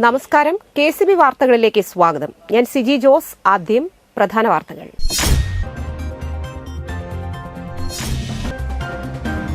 നമസ്കാരം. KCB വാർത്തകളിലേക്ക് സ്വാഗതം. ഞാൻ സിജി ജോസ്. ആദ്യം പ്രധാന വാർത്തകൾ.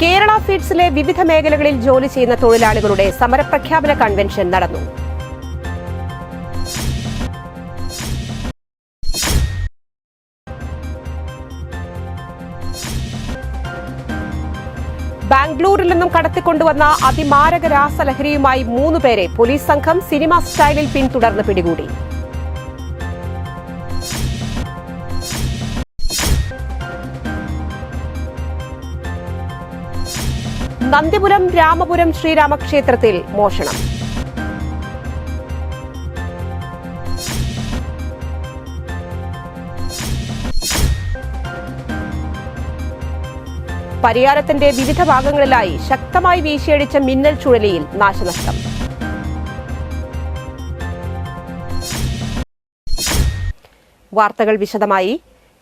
കേരള ഫീഡ്സിലെ വിവിധ മേഖലകളിൽ ജോലി ചെയ്യുന്ന തൊഴിലാളികളുടെ സമരപ്രഖ്യാപന കൺവെൻഷൻ നടന്നു. ബാംഗ്ലൂരിൽ നിന്നും കടത്തിക്കൊണ്ടുവന്ന അതിമാരക രാസലഹരിയുമായി 3 പേരെ പോലീസ് സംഘം സിനിമ സ്റ്റൈലിൽ പിന്തുടർന്ന് പിടികൂടി. നന്ദിപുരം രാമപുരം ശ്രീരാമക്ഷേത്രത്തിൽ മോഷണം. പരിയാരത്തിന്റെ വിവിധ ഭാഗങ്ങളിലായി ശക്തമായി വീശിയടിച്ച മിന്നൽ ചുഴലിയിൽ നാശനഷ്ടം. വാർത്തകൾ വിശദമായി.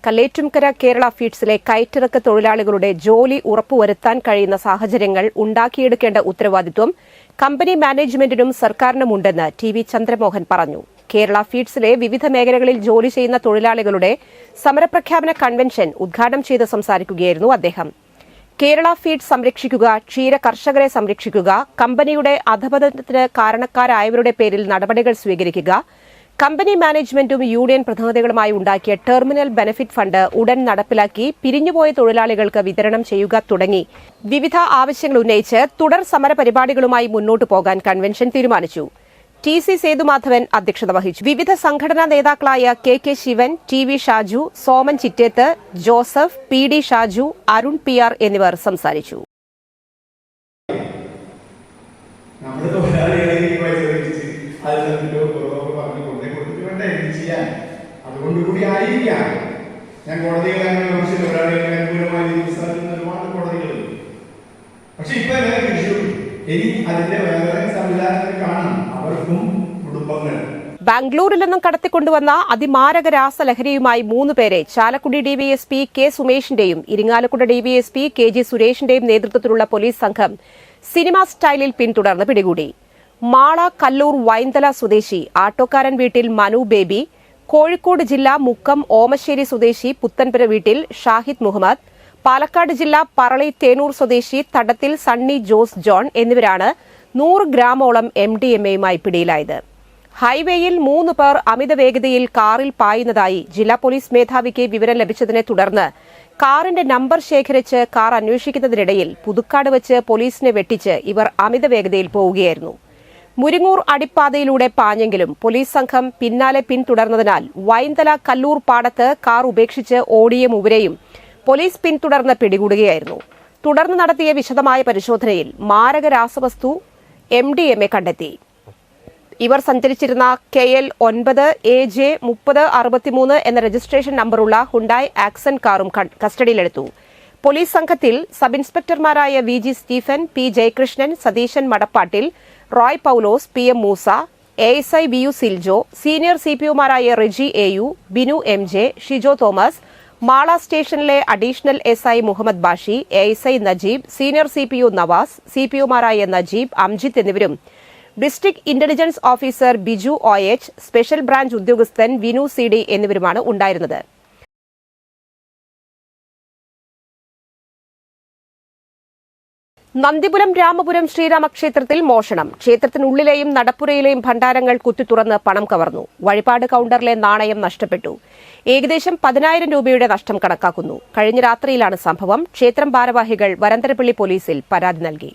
കല്ലേറ്റുംകര കേരള ഫീഡ്സിലെ കയറ്റിറക്ക് തൊഴിലാളികളുടെ ജോലി ഉറപ്പുവരുത്താൻ കഴിയുന്ന സാഹചര്യങ്ങൾ ഉണ്ടാക്കിയെടുക്കേണ്ട ഉത്തരവാദിത്വം കമ്പനി മാനേജ്മെന്റിനും സർക്കാരിനുമുണ്ടെന്ന് TV ചന്ദ്രമോഹൻ പറഞ്ഞു. കേരള ഫീഡ്സിലെ വിവിധ മേഖലകളിൽ ജോലി ചെയ്യുന്ന തൊഴിലാളികളുടെ സമരപ്രഖ്യാപന കൺവെൻഷൻ ഉദ്ഘാടനം ചെയ്ത് സംസാരിക്കുകയായിരുന്നു അദ്ദേഹം. കേരള ഫീഡ് സംരക്ഷിക്കുക, ക്ഷീര കർഷകരെ സംരക്ഷിക്കുക, കമ്പനിയുടെ അധപതനത്തിന് കാരണക്കാരായവരുടെ പേരിൽ നടപടികൾ സ്വീകരിക്കുക, കമ്പനി മാനേജ്മെന്റും യൂണിയൻ പ്രതിനിധികളുമായി ഉണ്ടാക്കിയ ടെർമിനൽ ബെനഫിറ്റ് ഫണ്ട് ഉടൻ നടപ്പിലാക്കി പിരിഞ്ഞുപോയ തൊഴിലാളികൾക്ക് വിതരണം ചെയ്യുക തുടങ്ങി വിവിധ ആവശ്യങ്ങൾ ഉന്നയിച്ച് തുടർ സമര പരിപാടികളുമായി മുന്നോട്ടു പോകാൻ കൺവെൻഷൻ തീരുമാനിച്ചു. TC സേതുമാധവൻ അധ്യക്ഷത വഹിച്ചു. വിവിധ സംഘടനാ നേതാക്കളായ KK Sivan, TV Shaju, Soman Chittethu, Joseph, PD Shaju, Arun PR എന്നിവർ സംസാരിച്ചു. പക്ഷെ ഇപ്പൊ ഇനി അതിന്റെ വേറെ സംവിധാനങ്ങൾ കാണും അവർക്കും കുടുംബങ്ങൾ. ബാംഗ്ലൂരിൽ നിന്നും കടത്തിക്കൊണ്ടുവന്ന അതിമാരക രാസലഹരിയുമായി 3 പേരെ Chalakudy DVSP K സുമേഷിന്റെയും Irinjalakuda DVSP KG സുരേഷിന്റെയും നേതൃത്വത്തിലുള്ള പോലീസ് സംഘം സിനിമ സ്റ്റൈലിൽ പിന്തുടർന്ന് പിടികൂടി. മാള കല്ലൂർ വൈന്തല സ്വദേശി ആട്ടോക്കാരൻ വീട്ടിൽ മനു ബേബി, കോഴിക്കോട് ജില്ലാ മുക്കം ഓമശ്ശേരി സ്വദേശി പുത്തൻപുര വീട്ടിൽ ഷാഹിദ് മുഹമ്മദ്, പാലക്കാട് ജില്ലാ പറളി തേനൂർ സ്വദേശി തടത്തിൽ സണ്ണി ജോസ് ജോൺ എന്നിവരാണ് 100 ഗ്രാമോളം MDMAയുമായി പിടിയിലായത്. ഹൈവേയിൽ 3 പേർ അമിത വേഗതയിൽ കാറിൽ പായുന്നതായി ജില്ലാ പോലീസ് മേധാവിക്ക് വിവരം ലഭിച്ചതിനെ തുടർന്ന് കാറിന്റെ നമ്പർ ശേഖരിച്ച് കാർ അന്വേഷിക്കുന്നതിനിടയിൽ പുതുക്കാട് വെച്ച് പോലീസിനെ വെട്ടിച്ച് ഇവർ അമിത വേഗതയിൽ പോവുകയായിരുന്നു. മുരിങ്ങൂർ അടിപ്പാതയിലൂടെ പാഞ്ഞെങ്കിലും പോലീസ് സംഘം പിന്നാലെ പിന്തുടർന്നതിനാൽ വൈന്തല കല്ലൂർ പാടത്ത് കാർ ഉപേക്ഷിച്ച് ഓടിയ മൂവരെയും പോലീസ് പിന്തുടർന്ന് പിടികൂടുകയായിരുന്നു. തുടർന്ന് നടത്തിയ വിശദമായ പരിശോധനയിൽ മാരക രാസവസ്തു MDMA കണ്ടെത്തി. ഇവർ സഞ്ചരിച്ചിരുന്ന KL 9 AJ 3063 എന്ന രജിസ്ട്രേഷൻ നമ്പറുള്ള ഹുണ്ടായ് ആക്സന്റ് കാറും കസ്റ്റഡിയിലെടുത്തു. പോലീസ് സംഘത്തിൽ സബ് ഇൻസ്പെക്ടർമാരായ VG Stephen, P Jayakrishnan, Satheesan Madappattil, Roy Paulose, PM Moosa, ASI VU Siljo, senior CPOമാരായ റെജി AU, ബിനു MJ, ഷിജോ തോമസ്, മാള സ്റ്റേഷനിലെ additional SI Muhammad Bashi, ASI Najeeb, senior CPO Navas, CPOമാരായ നജീബ്, അംജിത്ത് എന്നിവരും district intelligence officer Biju OH, special branch ഉദ്യോഗസ്ഥൻ വിനു CD എന്നിവരുമാണ് ഉണ്ടായിരുന്നത്. നന്ദിപുരം രാമപുരം ശ്രീരാമക്ഷേത്രത്തിൽ മോഷണം. ക്ഷേത്രത്തിനുള്ളിലെയും നടപ്പുരയിലെയും ഭണ്ഡാരങ്ങൾ കുത്തിത്തുറന്ന് പണം കവർന്നു. വഴിപാട് കൌണ്ടറിലെ നാണയം നഷ്ടപ്പെട്ടു. ഏകദേശം 10,000 രൂപയുടെ നഷ്ടം കണക്കാക്കുന്നു. കഴിഞ്ഞ രാത്രിയിലാണ് സംഭവം. ക്ഷേത്രം ഭാരവാഹികൾ വരന്തരപ്പള്ളി പോലീസിൽ പരാതി നൽകി.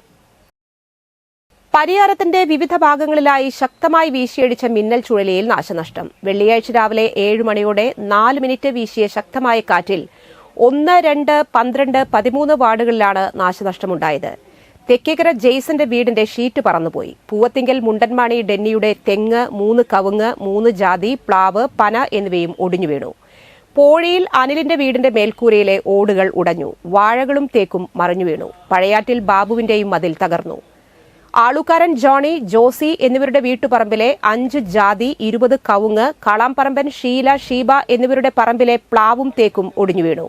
പരിയാരത്തിന്റെ വിവിധ ഭാഗങ്ങളിലായി ശക്തമായി വീശിയടിച്ച മിന്നൽ ചുഴലിയിൽ നാശനഷ്ടം. വെള്ളിയാഴ്ച രാവിലെ 7 മണിയോടെ 4 മിനിറ്റ് വീശിയ ശക്തമായ കാറ്റിൽ 1, 2, 12, 13 വാർഡുകളിലാണ് നാശനഷ്ടമുണ്ടായത്. തെക്കേക്കര ജെയ്സന്റെ വീടിന്റെ ഷീറ്റ് പറന്നുപോയി. പൂവത്തിങ്കൽ മുണ്ടൻമാണി ഡെന്നിയുടെ തെങ്ങ്, 3 കവുങ്ങ്, 3 ജാതി, പ്ലാവ്, പന എന്നിവയും ഒടിഞ്ഞു വീണു. പോഴിയിൽ അനിലിന്റെ വീടിന്റെ മേൽക്കൂരയിലെ ഓടുകൾ ഉടഞ്ഞു. വാഴകളും തേക്കും മറിഞ്ഞു വീണു. പഴയാറ്റിൽ ബാബുവിന്റെയും മതിൽ തകർന്നു. ആളുകാരൻ ജോണി, ജോസി എന്നിവരുടെ വീട്ടുപറമ്പിലെ 5 ജാതി, 20 കവുങ്ങ്, കാളാംപറമ്പൻ ഷീല, ഷീബ എന്നിവരുടെ പറമ്പിലെ പ്ലാവും തേക്കും ഒടിഞ്ഞു വീണു.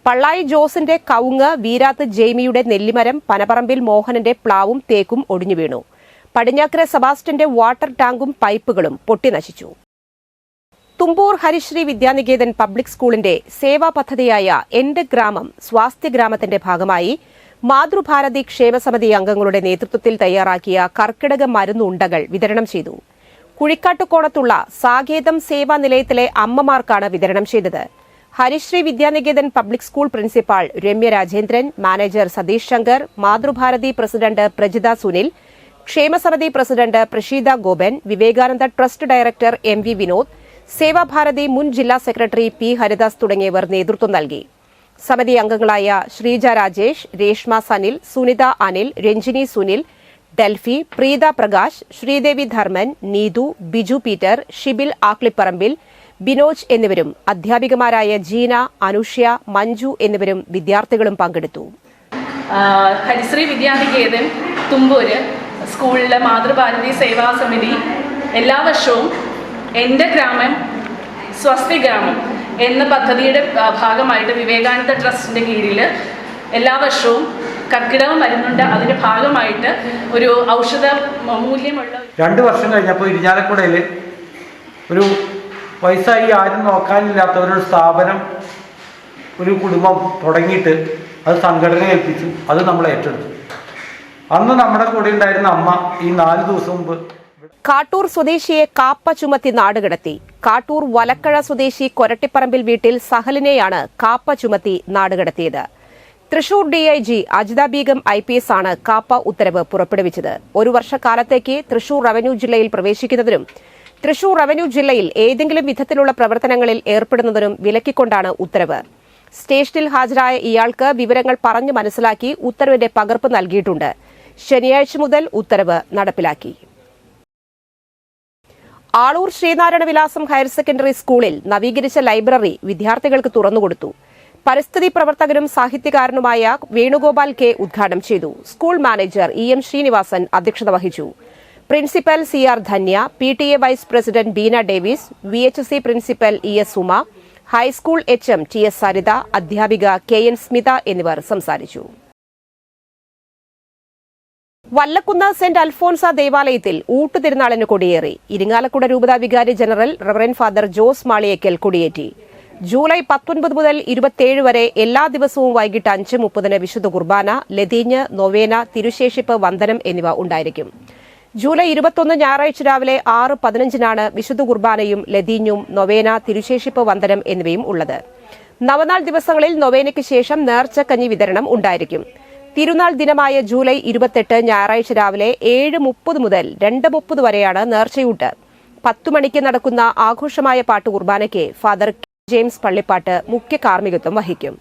പള്ളായി ജോസിന്റെ കവുങ്ങ്, വീരാത്ത് ജെയ്മിയുടെ നെല്ലിമരം, പനപറമ്പിൽ മോഹനന്റെ പ്ലാവും തേക്കും ഒടിഞ്ഞു വീണു. പടിഞ്ഞാക്കര സെബാസ്റ്റ്യന്റെ വാട്ടർ ടാങ്കും പൈപ്പുകളും പൊട്ടിനശിച്ചു. തുമ്പൂർ ഹരിശ്രീ വിദ്യാനികേതൻ പബ്ലിക് സ്കൂളിന്റെ സേവാ പദ്ധതിയായ എന്റെ ഗ്രാമം സ്വാസ്ഥ്യഗ്രാമത്തിന്റെ ഭാഗമായി മാതൃഭാരതി ക്ഷേമസമിതി അംഗങ്ങളുടെ നേതൃത്വത്തിൽ തയ്യാറാക്കിയ കർക്കിടക മരുന്നുണ്ടകൾ വിതരണം ചെയ്തു. കുഴിക്കാട്ടുകോണത്തുള്ള സാകേതം സേവാ നിലയത്തിലെ അമ്മമാർക്കാണ് വിതരണം ചെയ്തത്. Harishree Vidyaniketan public school principal Ramya Rajendran, manager Satheesh Shankar, Mathrubharathi president Prajitha Sunil, ക്ഷേമസമിതി president Presheetha Gopan, Vivekananda trust director MV Vinod, Sevabharathi മുൻ ജില്ലാ സെക്രട്ടറി P ഹരിദാസ് തുടങ്ങിയവർ നേതൃത്വം നൽകി. സമിതി അംഗങ്ങളായ ശ്രീജ രാജേഷ്, രേഷ്മ സനിൽ, സുനിത അനിൽ, രഞ്ജിനി സുനിൽ, ഡെൽഫി, പ്രീത പ്രകാശ്, ശ്രീദേവി ധർമ്മൻ, നീതു, ബിജു പീറ്റർ, ഷിബിൽ ആക്ലിപ്പറമ്പിൽ, ബിനോജ് എന്നിവരും അധ്യാപികമാരായ ജീന, അനുഷ്യ, മഞ്ജു എന്നിവരും വിദ്യാർത്ഥികളും പങ്കെടുത്തു. ഹരിശ്രീ വിദ്യാനികേതൻ തുമ്പൂര് സ്കൂളിലെ മാതൃഭാരതി സേവാ സമിതി എല്ലാ വർഷവും എൻ്റെ ഗ്രാമം സ്വാസ്ഥ്യഗ്രാമം എന്ന പദ്ധതിയുടെ ഭാഗമായിട്ട് വിവേകാനന്ദ ട്രസ്റ്റിൻ്റെ കീഴിൽ എല്ലാ വർഷവും കർക്കിടക മരുന്നുണ്ട്. അതിൻ്റെ ഭാഗമായിട്ട് ഒരു ഔഷധ മൂല്യമുള്ള 2 വർഷം കഴിഞ്ഞപ്പോൾ ഇരിഞ്ഞാലക്കുടയിൽ ഒരു വയസ്സായി ആരും നോക്കാനില്ലാത്തവരൊരു സ്ഥാപനം, ഒരു കുടുംബം തുടങ്ങിയിട്ട് അത് സംഘടന ഏൽപ്പിച്ചു. അത് നമ്മൾ ഏറ്റെടുത്തു. അന്ന് നമ്മുടെ കൂടെ ഉണ്ടായിരുന്ന അമ്മ ഈ 4 ദിവസം മുമ്പ് കാട്ടൂർ സ്വദേശിയെ കാപ്പ ചുമത്തി നാടുകടത്തി. കാട്ടൂർ വലക്കഴ സ്വദേശി കൊരട്ടിപ്പറമ്പിൽ വീട്ടിൽ സഹലിനെയാണ് കാപ്പ ചുമത്തി നാടുകടത്തിയത്. തൃശൂർ DIG അജിത ബീഗം IPS ആണ് കാപ്പ ഉത്തരവ് പുറപ്പെടുവിച്ചത്. 1 വർഷക്കാലത്തേക്ക് തൃശൂർ റവന്യൂ ജില്ലയിൽ പ്രവേശിക്കുന്നതിനും തൃശൂർ റവന്യൂ ജില്ലയിൽ ഏതെങ്കിലും വിധത്തിലുള്ള പ്രവർത്തനങ്ങളിൽ ഏർപ്പെടുന്നതിനും വിലക്കിക്കൊണ്ടാണ് ഉത്തരവ്. സ്റ്റേഷനിൽ ഹാജരായ ഇയാൾക്ക് വിവരങ്ങൾ പറഞ്ഞു മനസ്സിലാക്കി ഉത്തരവിന്റെ പകർപ്പ് നൽകിയിട്ടുണ്ട്. ശനിയാഴ്ച മുതൽ ഉത്തരവ് നടപ്പിലാക്കി. ആളൂർ ശ്രീനാരായണ വിലാസം ഹയർ സെക്കൻഡറി സ്കൂളിൽ നവീകരിച്ച ലൈബ്രറി വിദ്യാർത്ഥികൾക്ക് തുറന്നുകൊടുത്തു. പരിസ്ഥിതി പ്രവർത്തകനും സാഹിത്യകാരനുമായ വേണുഗോപാൽ K ഉദ്ഘാടനം ചെയ്തു. സ്കൂൾ മാനേജർ EM ശ്രീനിവാസൻ അധ്യക്ഷത വഹിച്ചു. Principal CR Dhanya, PTA vice president Beena Davis, VHSC principal ES Uma, high school HM TS Saritha, അധ്യാപിക KN സ്മിത എന്നിവർ സംസാരിച്ചു. വല്ലക്കുന്ന് സെന്റ് അൽഫോൻസ ദേവാലയത്തിൽ ഊട്ടുതിരുനാളിന് കൊടിയേറി. ഇരിങ്ങാലക്കുട രൂപത വികാരി general reverend father Jose Maliyekkal കൊടിയേറ്റി. ജൂലൈ 19 മുതൽ 27 വരെ എല്ലാ ദിവസവും വൈകിട്ട് 5:30 വിശുദ്ധ കുർബാന, ലതീഞ്ഞ്, നൊവേന, തിരുശേഷിപ്പ്, വന്ദനം എന്നിവ ഉണ്ടായിരിക്കും. ജൂലൈ 21 ഞായറാഴ്ച രാവിലെ 6:15 വിശുദ്ധ കുർബാനയും ലതീഞ്ഞും, നൊവേന, തിരുശേഷിപ്പ്, വന്ദനം എന്നിവയും ഉള്ളത്. നവനാൾ ദിവസങ്ങളിൽ നൊവേനയ്ക്ക് ശേഷം നേർച്ചക്കഞ്ഞി വിതരണം ഉണ്ടായിരിക്കും. തിരുനാൾ ദിനമായ ജൂലൈ 28 ഞായറാഴ്ച രാവിലെ 7:30 മുതൽ 2:30 വരെയാണ് നേർച്ചയൂട്ട്. 10 മണിക്ക് നടക്കുന്ന ആഘോഷമായ പാട്ട് കുർബാനയ്ക്ക് ഫാദർ ജെയിംസ് പള്ളിപ്പാട്ട് മുഖ്യ കാർമ്മികത്വം വഹിക്കും.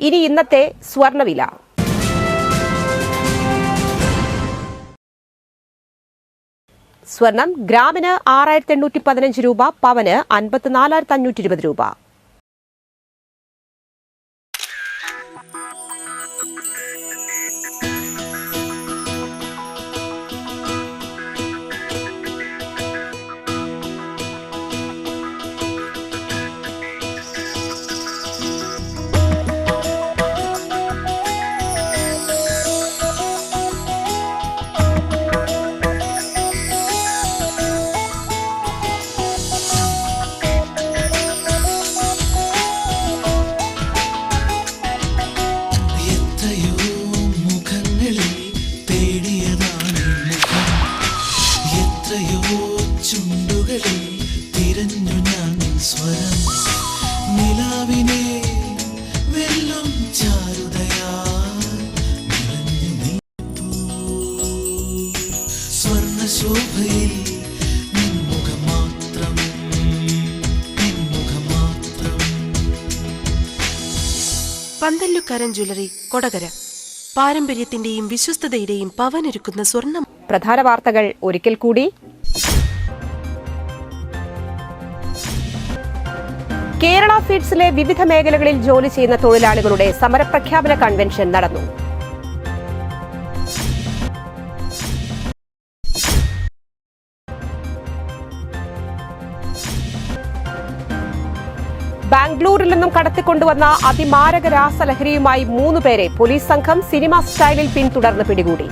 ഇനി ഇന്നത്തെ സ്വർണ്ണവില. സ്വർണം ഗ്രാമിന് 6815 രൂപ, പവന് 54,520 രൂപ. പന്തല്ലുക്കാരൻ ജ്വല്ലറി, കൊടകര. പാരമ്പര്യത്തിന്റെയും വിശ്വസ്തതയുടെയും പവനൊരുക്കുന്ന സ്വർണം. പ്രധാന വാർത്തകൾ ഒരിക്കൽ കൂടി. കേരള ഫീഡ്സിലെ വിവിധ മേഖലകളിൽ ജോലി ചെയ്യുന്ന തൊഴിലാളികളുടെ സമരപ്രഖ്യാപന കൺവെൻഷൻ നടന്നു. ബാംഗ്ലൂരിൽ നിന്നും കടത്തിക്കൊണ്ടുവന്ന അതിമാരക രാസലഹരിയുമായി 3 പേരെ പോലീസ് സംഘം സിനിമ സ്റ്റൈലിൽ പിന്തുടർന്ന് പിടികൂടി.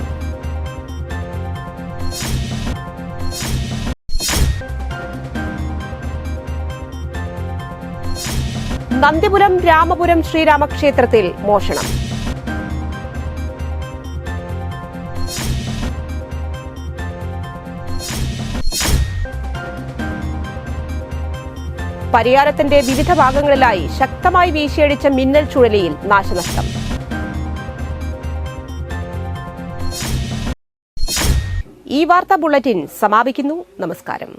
നന്ദിപുരം രാമപുരം ശ്രീരാമക്ഷേത്രത്തിൽ മോഷണം. പരിയാരത്തിന്റെ വിവിധ ഭാഗങ്ങളിലായി ശക്തമായി വീശിയടിച്ച മിന്നൽ ചുഴലിയിൽ നാശനഷ്ടം. ഈ വാർത്താ ബുള്ളറ്റിൻ സമാപിക്കുന്നു. നമസ്കാരം.